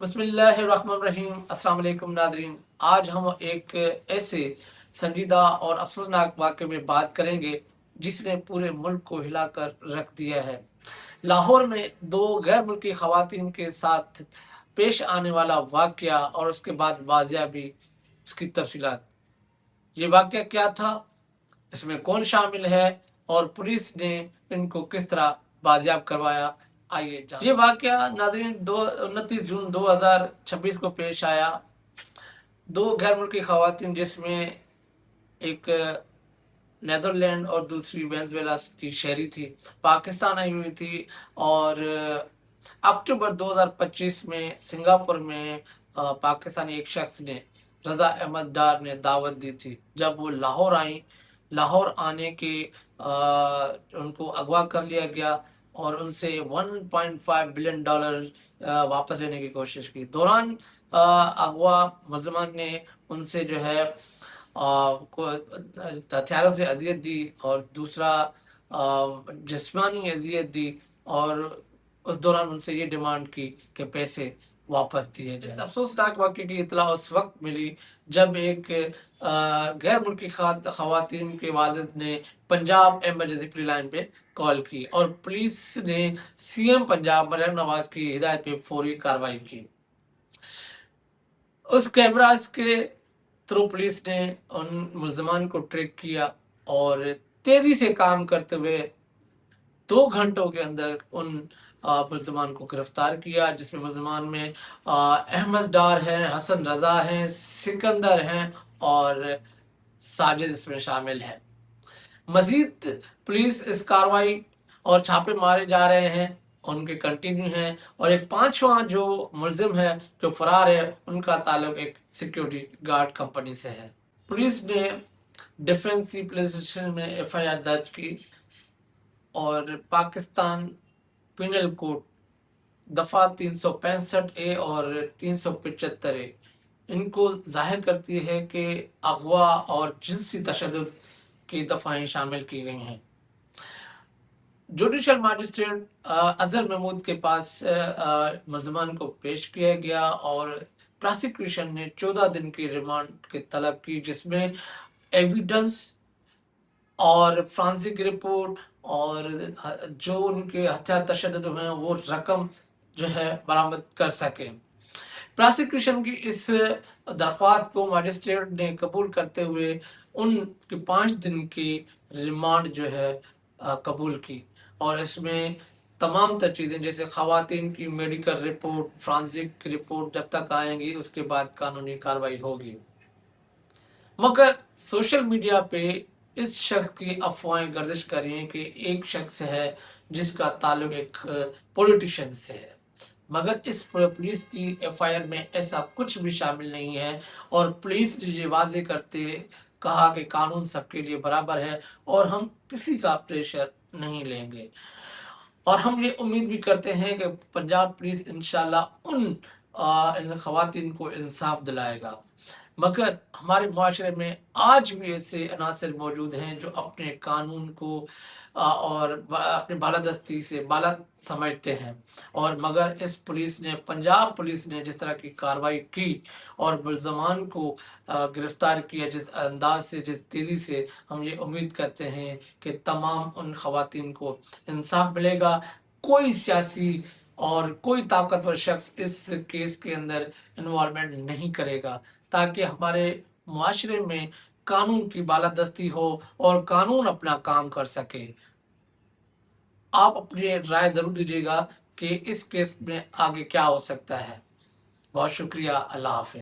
बिस्मिल्लाहिर्रहमानिर्रहीम। अस्सलाम वालेकुम नाज़रीन। आज हम एक ऐसे संजीदा और अफसोसनाक वाक़े में बात करेंगे जिसने पूरे मुल्क को हिलाकर रख दिया है। लाहौर में दो गैर मुल्की ख़वातीन के साथ पेश आने वाला वाक़या और उसके बाद बाज़ियाबी, उसकी तफ़सीलात। ये वाक़या क्या था, इसमें कौन शामिल है और पुलिस ने इनको किस तरह बाजियाब करवाया, आइए जानते हैं। ये वाक़या नाज़रीन 29 जून 2026 को पेश आया। दो गैर मुल्की ख़वातीन जिसमें एक नेदरलैंड और दूसरी वेनेज़ुएला की शहरी थी, पाकिस्तान आई हुई थी और अक्टूबर 2025 में सिंगापुर में पाकिस्तानी एक शख्स ने, रज़ा अहमद डार ने दावत दी थी। जब वो लाहौर आई, लाहौर आने के उनको अगवा कर लिया गया और उनसे $1.5 बिलियन वापस लेने की कोशिश की। दौरान अगवा मुल्ज़िमान ने उनसे जो है हथियारों से अजियत दी और दूसरा जिस्मानी अजियत दी और उस दौरान उनसे ये डिमांड की कि पैसे वापस दिए जाए। इस अफसोसनाक वाक़े की इत्तला उस वक्त मिली जब एक गैर मुल्की ख़वातीन के वालिद ने पंजाब एमरजेंसी लाइन पे कॉल की और पुलिस ने सीएम पंजाब मरियम नवाज की हिदायत पे फौरी कार्रवाई की। उस कैमरास के थ्रू पुलिस ने उन मुल्ज़िमान को ट्रैक किया और तेज़ी से काम करते हुए 2 घंटों के अंदर उन मुल्ज़िमान को गिरफ्तार किया, जिसमें मुल्ज़िमान में अहमद डार हैं, हसन रज़ा हैं, सिकंदर हैं और साजिद इसमें शामिल है। मज़ीद पुलिस इस कार्रवाई और छापे मारे जा रहे हैं, उनके कंटिन्यू हैं और एक 5वां जो मुल्ज़िम है जो फ़रार है, उनका ताल्लुक एक सिक्योरिटी गार्ड कंपनी से है। पुलिस ने डिफेंस पुलिस स्टेशन में एफआईआर दर्ज की और पाकिस्तान पिनल कोड दफ़ा 365 ए और 375 ए इनको ज़ाहिर करती है कि अगवा और जिनसी तशद्दुद की दफ़ाएँ शामिल की गई हैं। जुडिशल मजिस्ट्रेट अजहर महमूद के पास मुल्ज़िमान को पेश किया गया और प्रोसिक्यूशन ने 14 दिन की रिमांड की तलब की, जिसमें एविडेंस और फ्रांसिक रिपोर्ट और जो उनके हत्या तशद्दुद हुए हैं वो रकम जो है बरामद कर सके। प्रोसिक्यूशन की इस दरख्वास्त को मजिस्ट्रेट ने कबूल करते हुए उनकी 5 दिन की रिमांड जो है कबूल की और इसमें तमाम तर चीज़ें जैसे ख़वातीन की मेडिकल रिपोर्ट, फ्रांसिक रिपोर्ट जब तक आएंगी उसके बाद कानूनी कार्रवाई होगी। मगर सोशल मीडिया पे इस शख्स की अफवाहें गर्दिश कर रही हैं कि एक शख्स है जिसका ताल्लुक एक पॉलिटिशियन से है, मगर इस पुलिस की एफआईआर में ऐसा कुछ भी शामिल नहीं है और पुलिस ने ये वाज़ेह करते कहा कि कानून सबके लिए बराबर है और हम किसी का प्रेशर नहीं लेंगे और हम ये उम्मीद भी करते हैं कि पंजाब पुलिस इंशाल्लाह उन ख़वातीन को इंसाफ दिलाएगा। मगर हमारे मुआशरे में आज भी ऐसे अनासर मौजूद हैं जो अपने कानून को और अपने बालादस्ती से बाला समझते हैं और मगर इस पुलिस ने, पंजाब पुलिस ने जिस तरह की कार्रवाई की और मुल्ज़िमान को गिरफ्तार किया जिस अंदाज से, जिस तेज़ी से, हम ये उम्मीद करते हैं कि तमाम उन ख़वातीन को इंसाफ मिलेगा। कोई सियासी और कोई ताकतवर शख्स इस केस के अंदर इन्वॉल्वमेंट नहीं करेगा ताकि हमारे मुआशरे में कानून की बालादस्ती हो और कानून अपना काम कर सके। आप अपनी राय ज़रूर दीजिएगा कि इस केस में आगे क्या हो सकता है। बहुत शुक्रिया। अल्लाह हाफ़िज़।